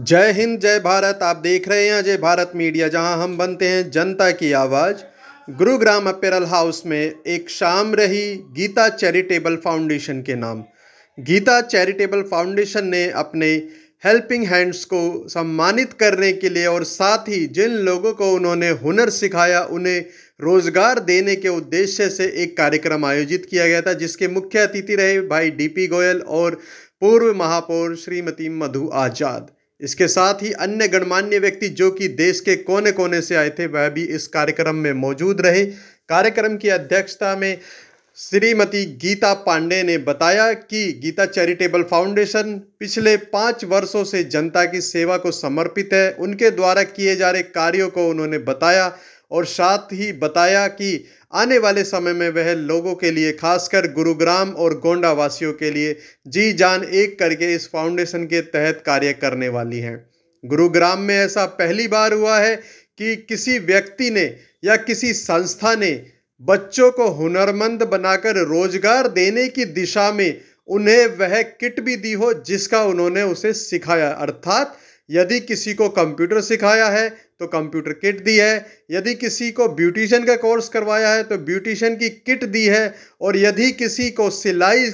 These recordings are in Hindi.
जय हिंद जय भारत। आप देख रहे हैं अजय भारत मीडिया, जहां हम बनते हैं जनता की आवाज़। गुरुग्राम अपैरल हाउस में एक शाम रही गीता चैरिटेबल फाउंडेशन के नाम। गीता चैरिटेबल फाउंडेशन ने अपने हेल्पिंग हैंड्स को सम्मानित करने के लिए और साथ ही जिन लोगों को उन्होंने हुनर सिखाया उन्हें रोजगार देने के उद्देश्य से एक कार्यक्रम आयोजित किया गया था, जिसके मुख्य अतिथि रहे भाई डीपी गोयल और पूर्व महापौर श्रीमती मधु आजाद। इसके साथ ही अन्य गणमान्य व्यक्ति जो कि देश के कोने कोने से आए थे वह भी इस कार्यक्रम में मौजूद रहे। कार्यक्रम की अध्यक्षता में श्रीमती गीता पांडे ने बताया कि गीता चैरिटेबल फाउंडेशन पिछले 5 वर्षों से जनता की सेवा को समर्पित है। उनके द्वारा किए जा रहे कार्यों को उन्होंने बताया और साथ ही बताया कि आने वाले समय में वह लोगों के लिए, खासकर गुरुग्राम और गोंडा वासियों के लिए जी जान एक करके इस फाउंडेशन के तहत कार्य करने वाली हैं। गुरुग्राम में ऐसा पहली बार हुआ है कि किसी व्यक्ति ने या किसी संस्था ने बच्चों को हुनरमंद बनाकर रोजगार देने की दिशा में उन्हें वह किट भी दी हो जिसका उन्होंने उसे सिखाया। अर्थात यदि किसी को कंप्यूटर सिखाया है तो कंप्यूटर किट दी है, यदि किसी को ब्यूटिशियन का कोर्स करवाया है तो ब्यूटिशियन की किट दी है, और यदि किसी को सिलाई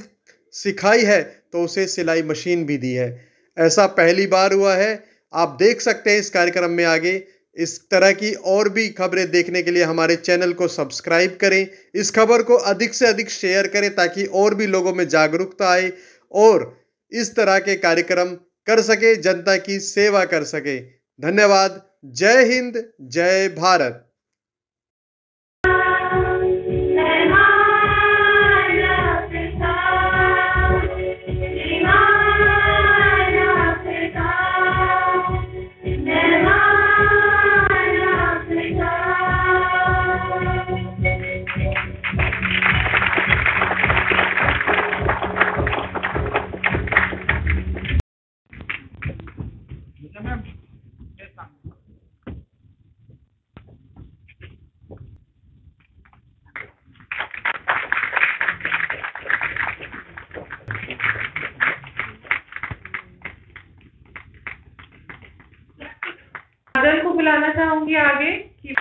सिखाई है तो उसे सिलाई मशीन भी दी है। ऐसा पहली बार हुआ है। आप देख सकते हैं इस कार्यक्रम में आगे। इस तरह की और भी खबरें देखने के लिए हमारे चैनल को सब्सक्राइब करें। इस खबर को अधिक से अधिक शेयर करें ताकि और भी लोगों में जागरूकता आए और इस तरह के कार्यक्रम कर सके, जनता की सेवा कर सके। धन्यवाद। जय हिंद जय भारत। बादल को बुलाना चाहूंगी आगे कि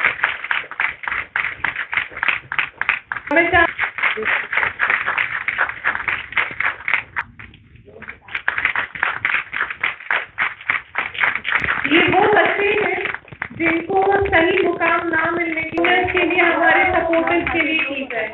ये वो बच्चे हैं जिनको सही मुकाम ना मिलने के लिए हमारे सपोर्टर्स के लिए की जाए।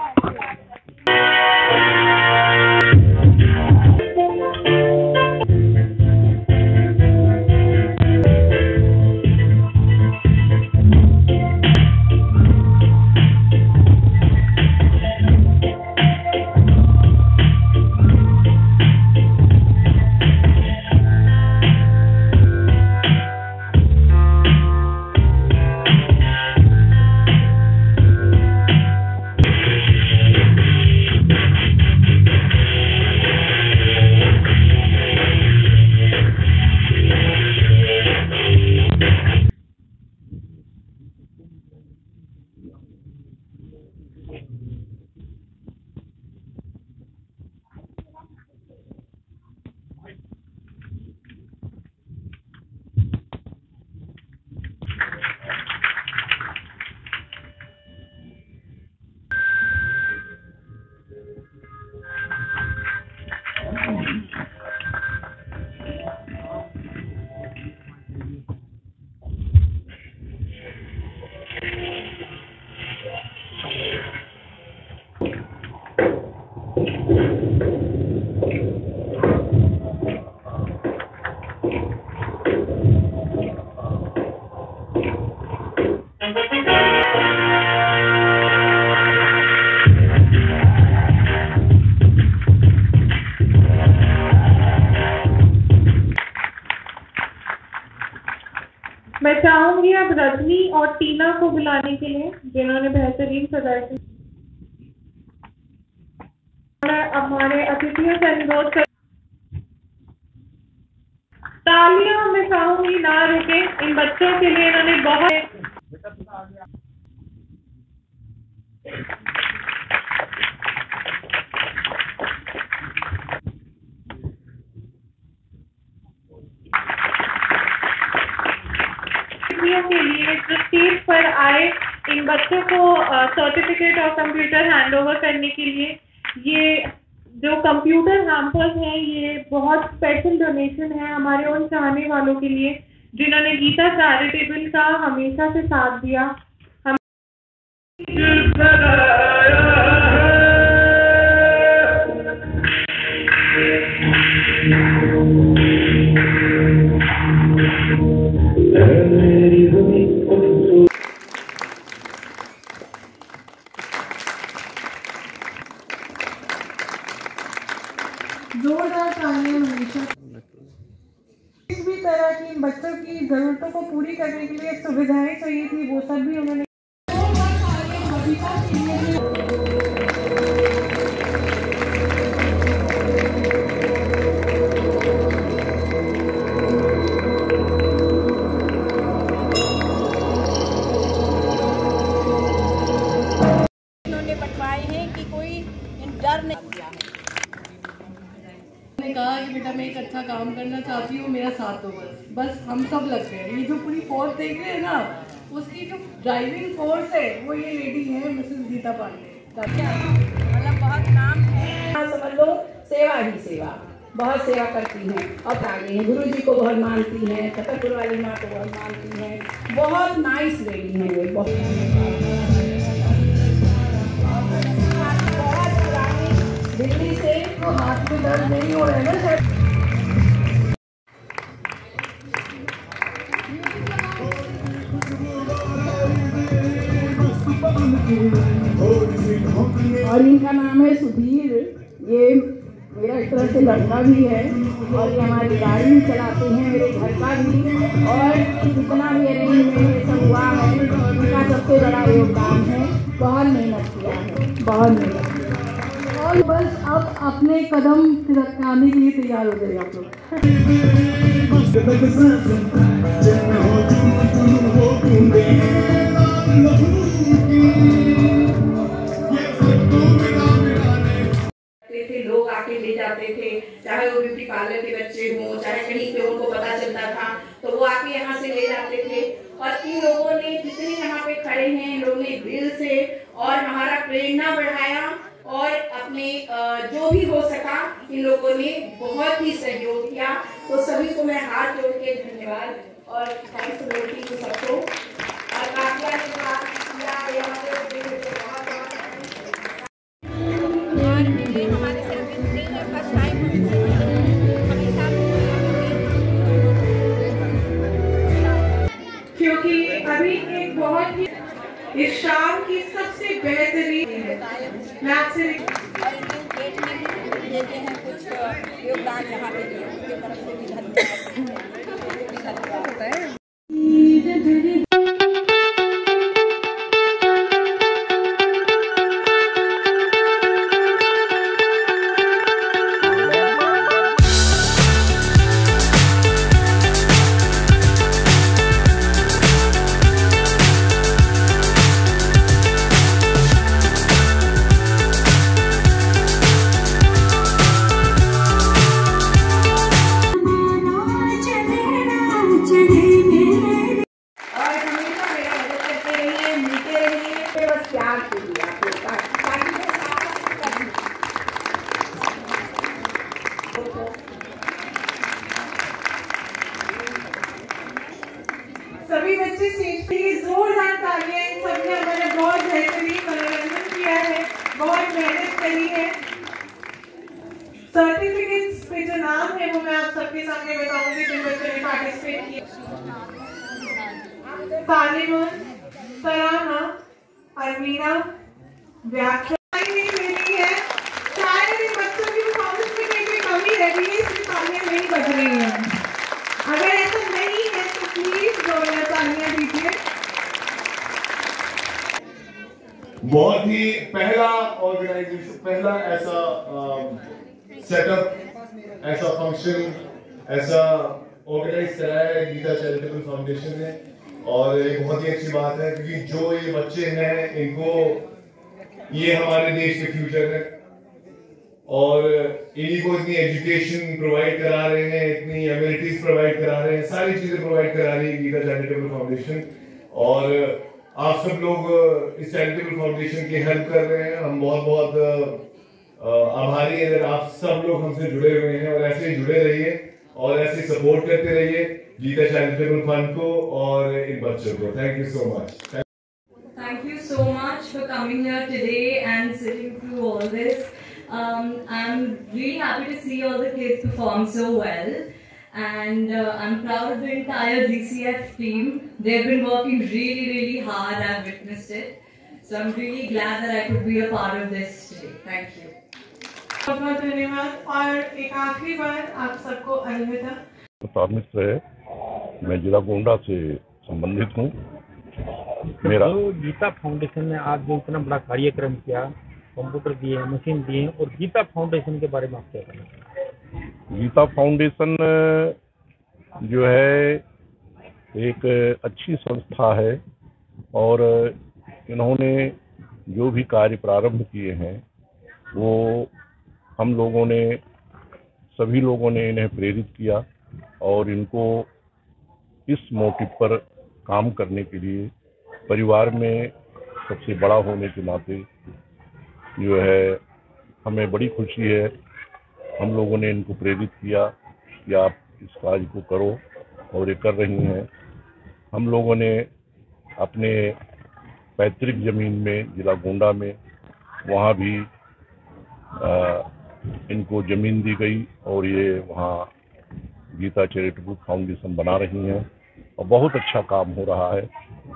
मैं चाहूंगी अब रजनी और टीना को बुलाने के लिए जिन्होंने बेहतरीन प्रदर्शन। हमारे अतिथियों से अनुरोध कर तालियां मैं चाहूंगी ना रुके इन बच्चों के लिए। इन्होंने बहुत स्टेज पर आए इन बच्चों को सर्टिफिकेट और कंप्यूटर हैंड ओवर करने के लिए। ये जो कंप्यूटर हैम्पर्स हैं ये बहुत स्पेशल डोनेशन है हमारे उन चाहने वालों के लिए जिन्होंने गीता चैरिटेबल का हमेशा से साथ दिया। हम जोरदार तालियां हमेशा। किस भी तरह की बच्चों की जरूरतों को पूरी करने के लिए सुविधाएं चाहिए थी वो सब भी उन्होंने। उन्होंने बनवाए हैं कि कोई डर नहीं किया है। ने कहा कि बेटा मैं एक अच्छा काम करना चाहती हूँ, मेरा साथ दो बस हम सब लग गए। ये जो पूरी फोर्स देख रहे हैं ना, उसकी जो ड्राइविंग फोर्स है वो ये लेडी है मिसेस गीता पांडे। मतलब बहुत नाम है, समझ लो सेवा ही सेवा, बहुत सेवा करती हैं और आगे हैं। गुरु जी को बहुत मानती हैं, छतरपुर वाली माँ को बहुत मानती हैं। बहुत नाइस लेडी हैं वे, बहुत दिल्ली से। तो हाथ में दर्द नहीं हो रहा है ना शायद। और इनका नाम है सुधीर। ये मेरा एक तरह से लड़का भी है और ये हमारी गाड़ी भी चलाते हैं, मेरे घर का भी। और जितना भी अरेंजमेंट ये सब हुआ है उनका सबसे बड़ा योगदान है। बहुत मेहनत किया है, बहुत मेहनत किया। और बस अब अपने कदम तिरकाने के लिए तैयार हो जाए आप लोग। लोग आके ले जाते थे, चाहे वो ब्यूटी पार्लर के बच्चे हों, चाहे कहीं पे उनको पता चलता था तो वो आके यहाँ से ले जाते थे। और इन लोगों ने जितने यहाँ पे खड़े हैं, इन लोगों ने दिल से और हमारा प्रेरणा बढ़ाया और अपने जो भी हो सका इन लोगों ने बहुत ही सहयोग किया। तो सभी को मैं हाथ जोड़ के धन्यवाद और थैंक्स बोलती हूँ सबको। और काफिया ने बात किया यहाँ पे हमारे सेल्फी नहीं है, फर्स्ट टाइम हमेशा क्योंकि अभी एक बहुत ही इस शाम की सबसे बेहतरीन मैं आपसे और इनके गेट में भी देते हैं कुछ योगदान यहाँ पे दिए, उनके तरफ से भी धन्यवाद होता है। सभी बच्चे स्टेज पे जोरदार तालियां। इन सभी ने हमारा बहुत बेहतरीन मनोरंजन किया है, बहुत मेहनत करी है। सर्टिफिकेट्स पे जो नाम है वो मैं आप सबके सामने बताऊंगी जिन बच्चों ने पार्टिसिपेट किया। तालिमन, तराना, अरमीना, व्याख्या मिली है। शायद इन बच्चों की परफॉर्मेंस में कहीं कमी रह गई है, इसलिए तालियां नहीं बज रही हैं। अगर ऐसा नहीं है तो प्लीज जोरदार तालियां दीजिए। बहुत ही पहला ऑर्गेनाइजेशन, पहला ऐसा सेटअप, ऐसा फंक्शन, ऐसा ऑर्गेनाइज कराया है गीता चैरिटेबल फाउंडेशन ने। और एक बहुत ही अच्छी बात है क्योंकि जो ये बच्चे हैं इनको, ये हमारे देश के फ्यूचर है और इन्हीं को इतनी एजुकेशन प्रोवाइड करा रहे हैं, इतनी एमिनिटीज प्रोवाइड करा रहे हैं, सारी चीजें प्रोवाइड करा रही है गीता चैरिटेबल फाउंडेशन। और आप सब लोग इस चैरिटेबल फाउंडेशन की हेल्प कर रहे हैं। हम बहुत बहुत आभारी हैं अगर आप सब लोग हमसे जुड़े हुए हैं, और ऐसे ही जुड़े रहिए और ऐसे सपोर्ट करते रहिए गीता चैरिटेबल फंड को और इन बच्चों को। Thank you so much. Thank you so much for coming here today and sitting through all this. I'm really happy to see all the kids perform so well, and I'm proud of the entire GCF team. They've been working really, really hard. I've witnessed it, so I'm really glad that I could be a part of this today. Thank you. बहुत बहुत धन्यवाद। और एक आखिरी बार आप सबको अलविदा। प्रताप मिश्र है, मैं जिला गोंडा से संबंधित हूँ। मेरा गीता फाउंडेशन ने आज जो इतना बड़ा कार्यक्रम किया, कंप्यूटर दिए, मशीन दिए, और गीता फाउंडेशन के बारे में आप क्या कहना? गीता फाउंडेशन जो है एक अच्छी संस्था है, और इन्होंने जो भी कार्य प्रारंभ किए हैं वो हम लोगों ने, सभी लोगों ने इन्हें प्रेरित किया, और इनको इस मोटिव पर काम करने के लिए परिवार में सबसे बड़ा होने के नाते जो है हमें बड़ी खुशी है। हम लोगों ने इनको प्रेरित किया कि आप इस कार्य को करो, और ये कर रही हैं। हम लोगों ने अपने पैतृक ज़मीन में जिला गोंडा में वहाँ भी इनको ज़मीन दी गई, और ये वहाँ गीता चैरिटेबल फाउंडेशन बना रही हैं, और बहुत अच्छा काम हो रहा है।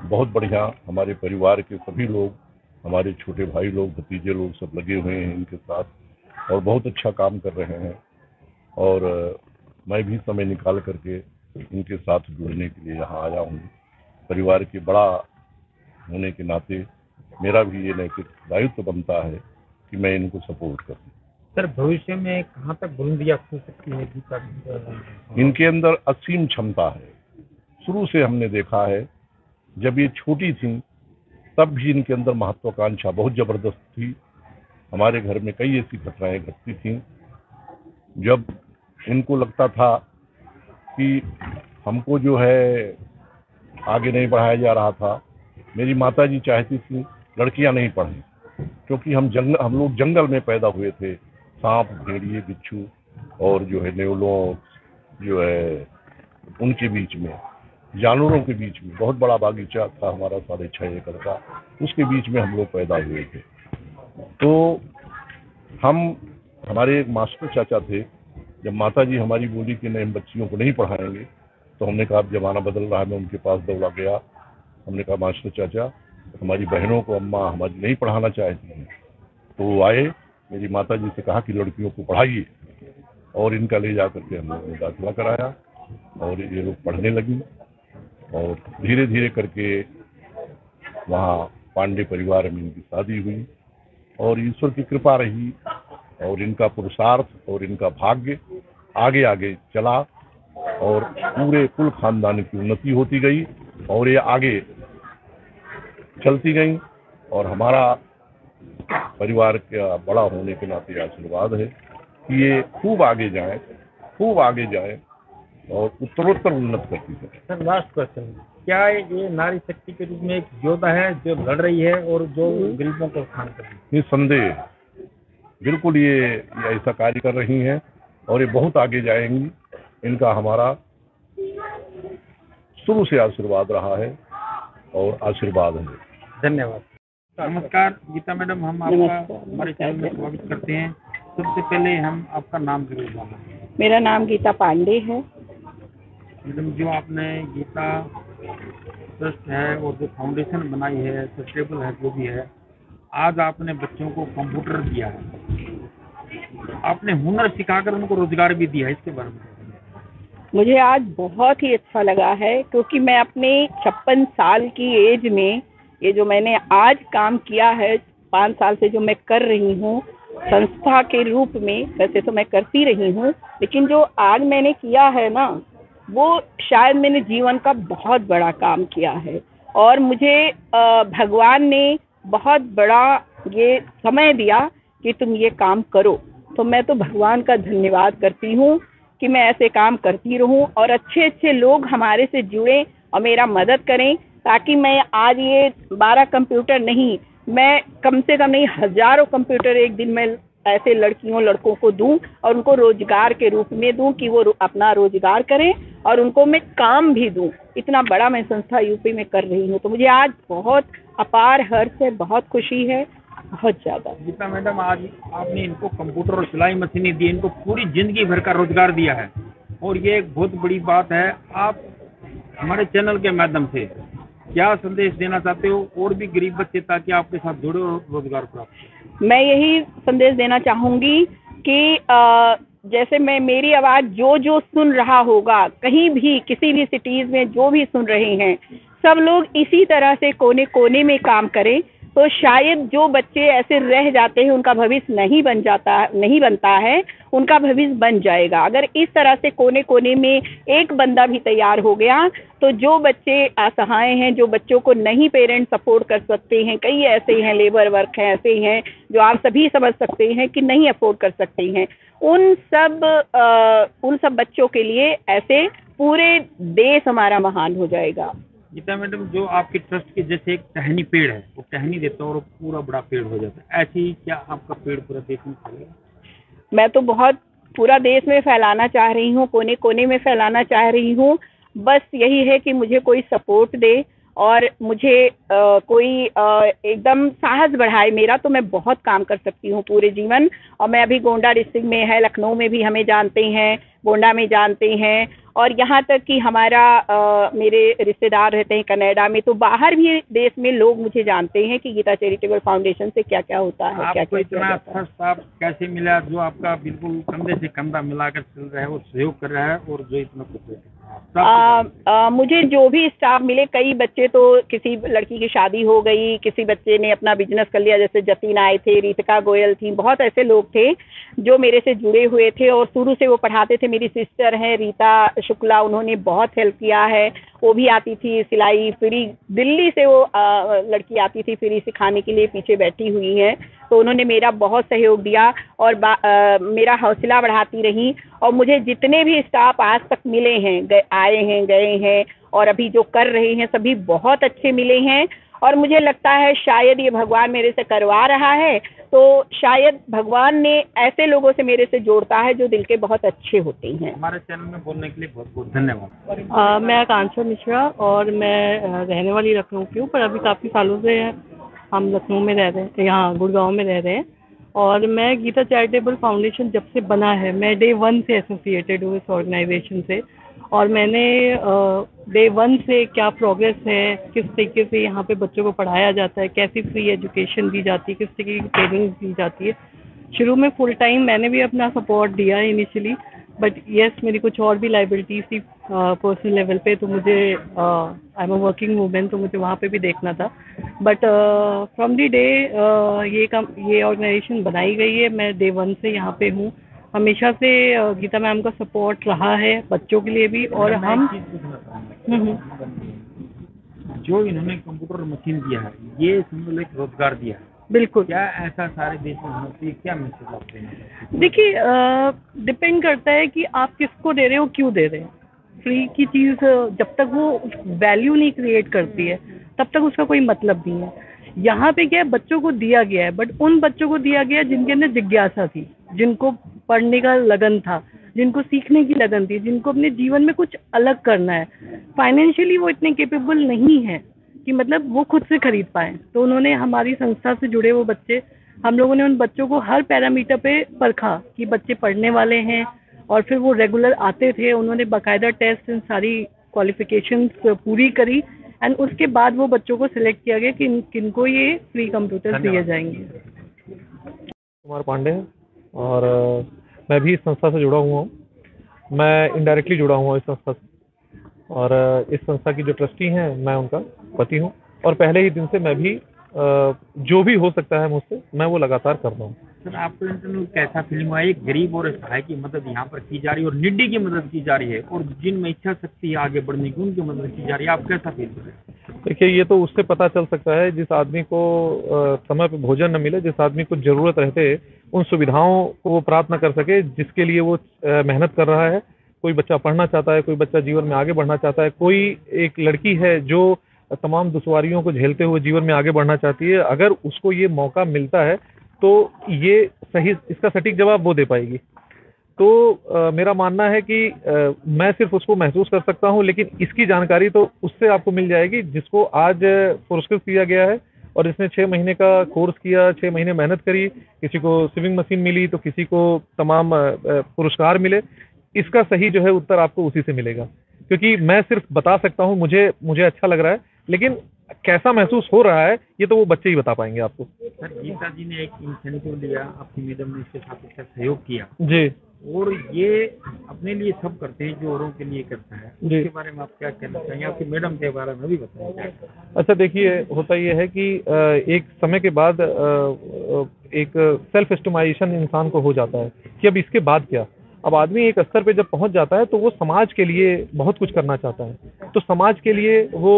बहुत बढ़िया। हमारे परिवार के सभी लोग, हमारे छोटे भाई लोग, भतीजे लोग सब लगे हुए हैं इनके साथ, और बहुत अच्छा काम कर रहे हैं। और मैं भी समय निकाल करके इनके साथ जुड़ने के लिए यहाँ आया हूँ। परिवार के बड़ा होने के नाते मेरा भी ये नैतिक दायित्व बनता है कि मैं इनको सपोर्ट करूँ। सर, भविष्य में कहाँ तक बुलंदियाँ हो सकती है गीता? इनके अंदर असीम क्षमता है। शुरू से हमने देखा है, जब ये छोटी थी तब भी इनके अंदर महत्वाकांक्षा बहुत ज़बरदस्त थी। हमारे घर में कई ऐसी घटनाएं घटती थीं जब इनको लगता था कि हमको जो है आगे नहीं बढ़ाया जा रहा था। मेरी माताजी चाहती थी लड़कियां नहीं पढ़ें, क्योंकि हम लोग जंगल में पैदा हुए थे। सांप, भेड़िए, बिच्छू और जो है नेवलों जो है उनके बीच में, जानवरों के बीच में बहुत बड़ा बागीचा था हमारा 6.5 एकड़ का, उसके बीच में हम लोग पैदा हुए थे। तो हमारे एक मास्टर चाचा थे। जब माताजी हमारी बोली कि नहीं, बच्चियों को नहीं पढ़ाएंगे, तो हमने कहा अब जमाना बदल रहा है। मैं उनके पास दौड़ा गया। हमने कहा मास्टर चाचा, हमारी बहनों को अम्मा हमारी नहीं पढ़ाना चाहती हैं। तो वो आए, मेरी माताजी से कहा कि लड़कियों को पढ़ाइए, और इनका ले जा करके हम लोगों ने दाखिला कराया, और ये लोग पढ़ने लगी। और धीरे धीरे करके वहाँ पांडे परिवार में इनकी शादी हुई, और ईश्वर की कृपा रही, और इनका पुरुषार्थ और इनका भाग्य आगे आगे चला, और पूरे कुल खानदान की उन्नति होती गई, और ये आगे चलती गई। और हमारा परिवार का बड़ा होने के नाते आशीर्वाद है कि ये खूब आगे जाएं, खूब आगे जाएं, और उत्तरोत्तर उन्नत करती है। सर, लास्ट क्वेश्चन, क्या ये नारी शक्ति के रूप में एक योद्धा है जो लड़ रही है और जो गरीबों को उत्थान कर रही है? निस्संदेह, बिल्कुल ये ऐसा कार्य कर रही हैं, और ये बहुत आगे जाएंगी। इनका हमारा शुरू से आशीर्वाद रहा है, और आशीर्वाद है। धन्यवाद। नमस्कार गीता मैडम, हम आपका हमारे चैनल में स्वागत करते हैं। सबसे पहले हम आपका नाम जरूर बताएं। मेरा नाम गीता पांडे है। मैडम, जो आपने गीता ट्रस्ट है और जो फाउंडेशन बनाई है, चैरिटेबल है, जो भी है, आज आपने बच्चों को कंप्यूटर दिया है, आपने हुनर सिखाकर उनको रोजगार भी दिया है, इसके बारे में? मुझे आज बहुत ही अच्छा लगा है, क्योंकि मैं अपने 56 साल की एज में ये जो मैंने आज काम किया है, 5 साल से जो मैं कर रही हूँ संस्था के रूप में, वैसे तो मैं करती रही हूँ, लेकिन जो आज मैंने किया है ना, वो शायद मैंने जीवन का बहुत बड़ा काम किया है। और मुझे भगवान ने बहुत बड़ा ये समय दिया कि तुम ये काम करो, तो मैं तो भगवान का धन्यवाद करती हूँ कि मैं ऐसे काम करती रहूँ, और अच्छे अच्छे लोग हमारे से जुड़ें और मेरा मदद करें, ताकि मैं आज ये 12 कंप्यूटर नहीं, मैं कम से कम नहीं हज़ारों कंप्यूटर एक दिन में ऐसे लड़कियों लड़कों को दूं और उनको रोजगार के रूप में दूं कि वो अपना रोजगार करें और उनको मैं काम भी दूं। इतना बड़ा मैं संस्था यूपी में कर रही हूं, तो मुझे आज बहुत अपार हर्ष है, बहुत खुशी है, बहुत ज़्यादा। गीता मैडम, आज आपने इनको कंप्यूटर और सिलाई मशीनें दी, इनको पूरी जिंदगी भर का रोजगार दिया है और ये एक बहुत बड़ी बात है। आप हमारे चैनल के माध्यम से क्या संदेश देना चाहते हो और भी गरीब बच्चे ताकि आपके साथ जुड़े और रोजगार प्राप्त? मैं यही संदेश देना चाहूँगी कि जैसे मेरी आवाज़ जो सुन रहा होगा, कहीं भी किसी भी सिटीज़ में जो भी सुन रहे हैं, सब लोग इसी तरह से कोने कोने में काम करें, तो शायद जो बच्चे ऐसे रह जाते हैं उनका भविष्य नहीं बनता है, उनका भविष्य बन जाएगा। अगर इस तरह से कोने कोने में एक बंदा भी तैयार हो गया तो जो बच्चे असहाय हैं, जो बच्चों को नहीं पेरेंट्स सपोर्ट कर सकते हैं, कई ऐसे हैं, लेबर वर्क हैं, ऐसे हैं जो आप सभी समझ सकते हैं कि नहीं अफोर्ड कर सकते हैं, उन सब बच्चों के लिए ऐसे पूरे देश हमारा महान हो जाएगा। गीता मैडम, जो आपके ट्रस्ट के जैसे एक टहनी पेड़ है, वो टहनी देता है और पूरा बड़ा पेड़ हो जाता है, ऐसे ही क्या आपका पेड़ पूरा देश में फैलेगा? मैं तो बहुत पूरा देश में फैलाना चाह रही हूँ, कोने कोने में फैलाना चाह रही हूँ। बस यही है कि मुझे कोई सपोर्ट दे और मुझे कोई एकदम साहस बढ़ाए मेरा, तो मैं बहुत काम कर सकती हूँ पूरे जीवन। और मैं अभी गोंडा डिस्ट्रिक्ट में है, लखनऊ में भी हमें जानते हैं, गोंडा में जानते हैं, और यहाँ तक कि हमारा मेरे रिश्तेदार रहते हैं कनाडा में, तो बाहर भी देश में लोग मुझे जानते हैं कि गीता चैरिटेबल फाउंडेशन से क्या क्या होता है। आपको इतना अच्छा स्टाफ कैसे मिला जो आपका बिल्कुल कंधे से कंधा मिलाकर चल रहा है और सहयोग कर रहा है और जो इतना कुछ मुझे जो भी स्टाफ मिले, कई बच्चे तो किसी लड़की की शादी हो गई, किसी बच्चे ने अपना बिजनेस कर लिया, जैसे जतीन आए थे, रीतिका गोयल थी, बहुत ऐसे लोग थे जो मेरे से जुड़े हुए थे और शुरू से वो पढ़ाते थे। मेरी सिस्टर हैं रीता शुक्ला, उन्होंने बहुत हेल्प किया है, वो भी आती थी सिलाई फ्री, दिल्ली से वो लड़की आती थी फ्री सिखाने के लिए, पीछे बैठी हुई है, तो उन्होंने मेरा बहुत सहयोग दिया और मेरा हौसला बढ़ाती रही। और मुझे जितने भी स्टाफ आज तक मिले हैं, आए हैं, गए हैं और अभी जो कर रहे हैं, सभी बहुत अच्छे मिले हैं। और मुझे लगता है शायद ये भगवान मेरे से करवा रहा है, तो शायद भगवान ने ऐसे लोगों से मेरे से जोड़ता है जो दिल के बहुत अच्छे होते हैं। हमारे चैनल में बोलने के लिए बहुत बहुत धन्यवाद। मैं आकांक्षा मिश्रा और मैं रहने वाली लखनऊ की हूँ, पर अभी काफ़ी सालों से हम लखनऊ में रह रहे हैं, यहाँ गुड़गांव में रह रहे हैं। और मैं गीता चैरिटेबल फाउंडेशन जब से बना है, मैं डे 1 से एसोसिएटेड हूँ इस ऑर्गेनाइजेशन से, और मैंने डे 1 से क्या प्रोग्रेस है, किस तरीके से यहाँ पे बच्चों को पढ़ाया जाता है, कैसी फ्री एजुकेशन दी जाती है, किस तरीके की ट्रेनिंग दी जाती है। शुरू में फुल टाइम मैंने भी अपना सपोर्ट दिया इनिशियली, बट यस मेरी कुछ और भी लाइबिलिटीज थी पर्सनल लेवल पे, तो मुझे I am a working women, तो मुझे वहाँ पे भी देखना था। बट फ्रॉम द डे ये ऑर्गेनाइजेशन बनाई गई है, मैं डे 1 से यहाँ पे हूँ। हमेशा से गीता मैम का सपोर्ट रहा है बच्चों के लिए भी। और हम जो इन्होंने कंप्यूटर मशीन दिया है, ये समझ एक रोजगार दिया है, बिल्कुल, क्या ऐसा सारे देश में होना चाहिए? क्या मैसेज आप देंगे? देखिए, डिपेंड करता है कि आप किसको दे रहे हो, क्यों दे रहे हैं। फ्री की चीज़ जब तक वो वैल्यू नहीं क्रिएट करती है तब तक उसका कोई मतलब नहीं है। यहाँ पे क्या है, बच्चों को दिया गया है, बट उन बच्चों को दिया गया जिनके अंदर जिज्ञासा थी, जिनको पढ़ने का लगन था, जिनको सीखने की लगन थी, जिनको अपने जीवन में कुछ अलग करना है। फाइनेंशियली वो इतने केपेबल नहीं है कि मतलब वो खुद से खरीद पाए, तो उन्होंने हमारी संस्था से जुड़े वो बच्चे, हम लोगों ने उन बच्चों को हर पैरामीटर पे परखा कि बच्चे पढ़ने वाले हैं, और फिर वो रेगुलर आते थे। उन्होंने बाकायदा टेस्ट इन सारी क्वालिफिकेशंस पूरी करी, एंड उसके बाद वो बच्चों को सिलेक्ट किया गया कि किनको ये फ्री कंप्यूटर दिए जाएंगे। कुमार पांडे है और मैं भी इस संस्था से जुड़ा हुआ हूँ। मैं इनडायरेक्टली जुड़ा हुआ हूँ इस संस्था से, और इस संस्था की जो ट्रस्टी हैं मैं उनका पति हूँ, और पहले ही दिन से मैं भी जो भी हो सकता है मुझसे मैं वो लगातार कर रहा हूँ। सर, आपको इंटरव्यू कैसा फीलिंग हुआ? एक गरीब और असहाय की मदद यहाँ पर की जा रही है और निड्डी की मदद की जा रही है, और जिनमें इच्छा शक्ति है आगे बढ़ने की उनकी मदद की जा रही है, आप कैसा फील कर रहे हैं? देखिए, ये तो उससे पता चल सकता है जिस आदमी को समय पे भोजन न मिले, जिस आदमी को जरूरत रहते उन सुविधाओं को वो प्राप्त न कर सके जिसके लिए वो मेहनत कर रहा है। कोई बच्चा पढ़ना चाहता है, कोई बच्चा जीवन में आगे बढ़ना चाहता है, कोई एक लड़की है जो तमाम दुश्वारियों को झेलते हुए जीवन में आगे बढ़ना चाहती है, अगर उसको ये मौका मिलता है तो ये सही इसका सटीक जवाब वो दे पाएगी। तो मेरा मानना है कि मैं सिर्फ उसको महसूस कर सकता हूँ, लेकिन इसकी जानकारी तो उससे आपको मिल जाएगी जिसको आज पुरस्कृत किया गया है और इसने 6 महीने का कोर्स किया, 6 महीने मेहनत करी, किसी को स्विमिंग मशीन मिली तो किसी को तमाम पुरस्कार मिले। इसका सही जो है उत्तर आपको उसी से मिलेगा, क्योंकि मैं सिर्फ बता सकता हूँ मुझे अच्छा लग रहा है, लेकिन कैसा महसूस हो रहा है ये तो वो बच्चे ही बता पाएंगे आपको। सर, गीता जी ने एक इनिशिएटिव लिया, आपकी मैडम ने इसके साथ इसका सहयोग किया जी, और ये अपने लिए सब करते हैं जो औरों के लिए करता है, इसके बारे में आप क्या कहना चाहेंगे? आपकी मैडम के बारे में भी बताएं। अच्छा देखिए, होता ये है कि एक समय के बाद एक सेल्फ एस्टिमेशन इंसान को हो जाता है कि अब इसके बाद क्या। अब आदमी एक स्तर पे जब पहुंच जाता है तो वो समाज के लिए बहुत कुछ करना चाहता है। तो समाज के लिए वो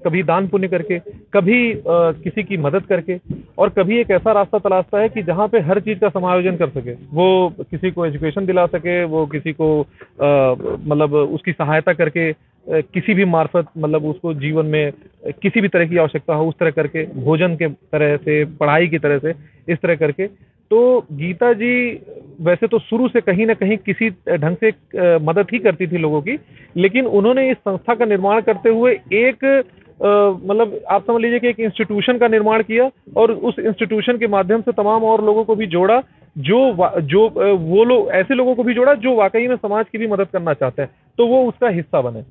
कभी दान पुण्य करके, कभी किसी की मदद करके, और कभी एक ऐसा रास्ता तलाशता है कि जहाँ पे हर चीज़ का समायोजन कर सके। वो किसी को एजुकेशन दिला सके, वो किसी को मतलब उसकी सहायता करके किसी भी मार्फत, मतलब उसको जीवन में किसी भी तरह की आवश्यकता हो उस तरह करके, भोजन के तरह से, पढ़ाई की तरह से, इस तरह करके। तो गीता जी वैसे तो शुरू से कहीं ना कहीं किसी ढंग से मदद ही करती थी लोगों की, लेकिन उन्होंने इस संस्था का निर्माण करते हुए एक मतलब आप समझ लीजिए कि एक इंस्टीट्यूशन का निर्माण किया और उस इंस्टीट्यूशन के माध्यम से तमाम और लोगों को भी जोड़ा, जो वो लोग ऐसे लोगों को भी जोड़ा जो वाकई में समाज की भी मदद करना चाहते हैं, तो वो उसका हिस्सा बने।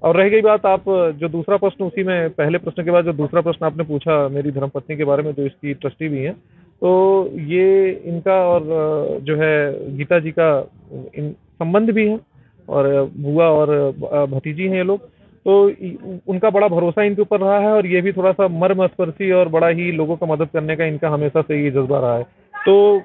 और रह गई बात, आप जो दूसरा प्रश्न, उसी में पहले प्रश्न के बाद जो दूसरा प्रश्न आपने पूछा मेरी धर्मपत्नी के बारे में, जो इसकी ट्रस्टी भी हैं, तो ये इनका और जो है गीता जी का इन संबंध भी है, और बुआ और भतीजी हैं ये लोग, तो उनका बड़ा भरोसा इनके ऊपर रहा है, और ये भी थोड़ा सा मर्मस्पर्शी और बड़ा ही लोगों का मदद करने का इनका हमेशा से ये जज्बा रहा है। तो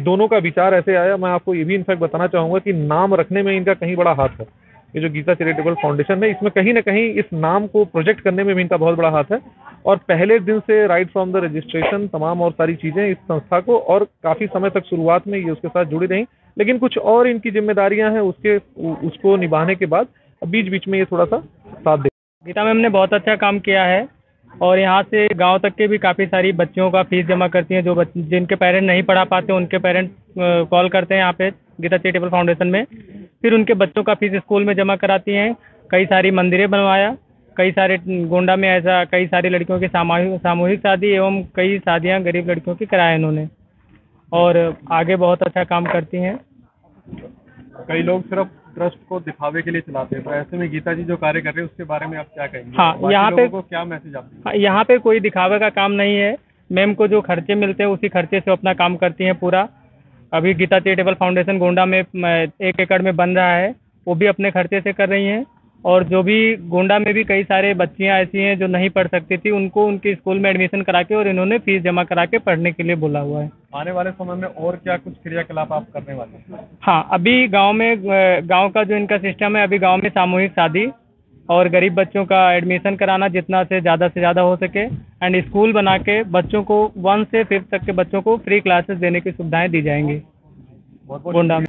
दोनों का विचार ऐसे आया। मैं आपको ये भी इनफैक्ट बताना चाहूँगा कि नाम रखने में इनका कहीं बड़ा हाथ है। ये जो गीता चैरिटेबल फाउंडेशन है, इसमें कहीं ना कहीं इस नाम को प्रोजेक्ट करने में भी इनका बहुत बड़ा हाथ है, और पहले दिन से राइट फ्रॉम द रजिस्ट्रेशन तमाम और सारी चीज़ें इस संस्था को, और काफ़ी समय तक शुरुआत में ये उसके साथ जुड़ी रहीं, लेकिन कुछ और इनकी जिम्मेदारियां हैं उसको निभाने के बाद बीच बीच में ये थोड़ा सा साथ दे। गीता मैम ने बहुत अच्छा काम किया है, और यहाँ से गांव तक के भी काफ़ी सारी बच्चियों का फीस जमा करती हैं। जो जिनके पेरेंट नहीं पढ़ा पाते उनके पेरेंट कॉल करते हैं यहाँ पे गीता चैरिटेबल फाउंडेशन में, फिर उनके बच्चों का फीस स्कूल में जमा कराती हैं। कई सारी मंदिरें बनवाया, कई सारे गोंडा में ऐसा कई सारी लड़कियों की सामूहिक शादी एवं कई शादियाँ गरीब लड़कियों की कराए इन्होंने, और आगे बहुत अच्छा काम करती हैं। कई लोग सिर्फ ट्रस्ट को दिखावे के लिए चलाते हैं, तो ऐसे में गीता जी जो कार्य कर रहे हैं उसके बारे में आप क्या कहेंगे? हाँ, यहाँ पे को क्या मैसेज आपको? हाँ, यहाँ पे कोई दिखावे का काम नहीं है। मैम को जो खर्चे मिलते हैं उसी खर्चे से अपना काम करती हैं पूरा। अभी गीता चैरिटेबल फाउंडेशन गोंडा में 1 एकड़ में बन रहा है, वो भी अपने खर्चे से कर रही हैं। और जो भी गोंडा में भी कई सारे बच्चियाँ ऐसी हैं जो नहीं पढ़ सकती थी, उनको उनके स्कूल में एडमिशन करा के और इन्होंने फीस जमा करा के पढ़ने के लिए बोला हुआ है। आने वाले समय में और क्या कुछ क्रियाकलाप आप करने वाले हैं? हाँ, अभी गांव का जो इनका सिस्टम है, अभी गांव में सामूहिक शादी और गरीब बच्चों का एडमिशन कराना जितना से ज़्यादा हो सके, एंड स्कूल बना के बच्चों को 1 से 5 तक के बच्चों को फ्री क्लासेस देने की सुविधाएं दी जाएंगी गोंडा में।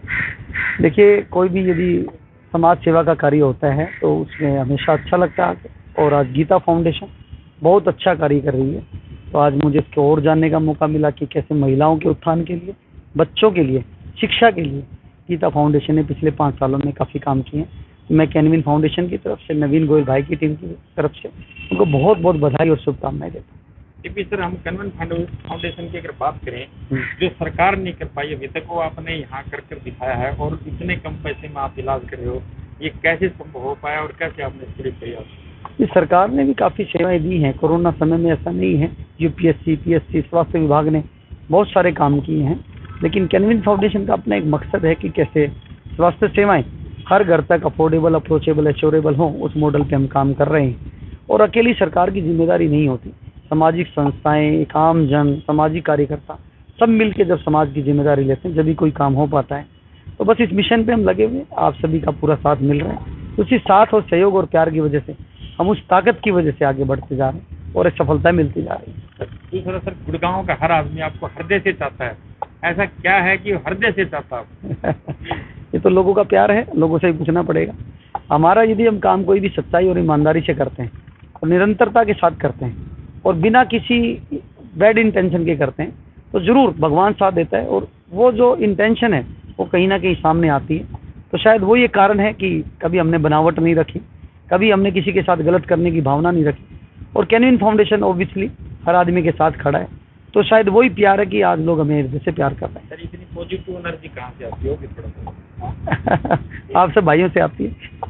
देखिए, कोई भी यदि समाज सेवा का कार्य होता है तो उसमें हमेशा अच्छा लगता है, और आज गीता फाउंडेशन बहुत अच्छा कार्य कर रही है। तो आज मुझे इसको और जानने का मौका मिला कि कैसे महिलाओं के उत्थान के लिए, बच्चों के लिए, शिक्षा के लिए गीता फाउंडेशन ने पिछले 5 सालों में काफ़ी काम किए हैं। मैं कैनविन फाउंडेशन की तरफ से, नवीन गोयल भाई की टीम की तरफ से उनको बहुत बहुत बधाई और शुभकामनाएं देता हूँ। सर, हम कैनविन फाउंडेशन की अगर बात करें, जो सरकार नहीं कर पाई अभी तक, वो आपने यहाँ कर दिखाया है, और इतने कम पैसे में आप इलाज कर रहे हो, ये कैसे संभव हो पाया और कैसे आपने इसके लिए प्रयास? सरकार ने भी काफ़ी सेवाएं दी हैं। कोरोना समय में ऐसा नहीं है, यूपीएससी, पीएससी, स्वास्थ्य विभाग ने बहुत सारे काम किए हैं, लेकिन कैनविन फाउंडेशन का अपना एक मकसद है कि कैसे स्वास्थ्य सेवाएं हर घर तक अफोर्डेबल, अप्रोचेबल, एश्योरेबल हों। उस मॉडल पे हम काम कर रहे हैं, और अकेली सरकार की जिम्मेदारी नहीं होती। सामाजिक संस्थाएं, एक आम जन, सामाजिक कार्यकर्ता सब मिलके जब समाज की जिम्मेदारी लेते हैं, जब भी कोई काम हो पाता है। तो बस इस मिशन पे हम लगे हुए, आप सभी का पूरा साथ मिल रहा है। उसी साथ और सहयोग और प्यार की वजह से हम उस ताकत की वजह से आगे बढ़ते जा रहे हैं और एक सफलता मिलती जा रही है। दूसरा सर, गुड़गांव का हर आदमी आपको हृदय से चाहता है, ऐसा क्या है कि हृदय से चाहता है? ये तो लोगों का प्यार है, लोगों से ही पूछना पड़ेगा। हमारा यदि हम काम कोई भी सच्चाई और ईमानदारी से करते हैं और निरंतरता के साथ करते हैं और बिना किसी बैड इंटेंशन के करते हैं तो ज़रूर भगवान साथ देता है, और वो जो इंटेंशन है वो कहीं ना कहीं सामने आती है। तो शायद वो ये कारण है कि कभी हमने बनावट नहीं रखी, कभी हमने किसी के साथ गलत करने की भावना नहीं रखी, और कैनविन फाउंडेशन ऑब्वियसली हर आदमी के साथ खड़ा है। तो शायद वही प्यार है कि आज लोग हमें जैसे प्यार कर रहे हैं। सर इतनी पॉजिटिव एनर्जी कहाँ से आती होगी थोड़ा आप सब भाइयों से आती है।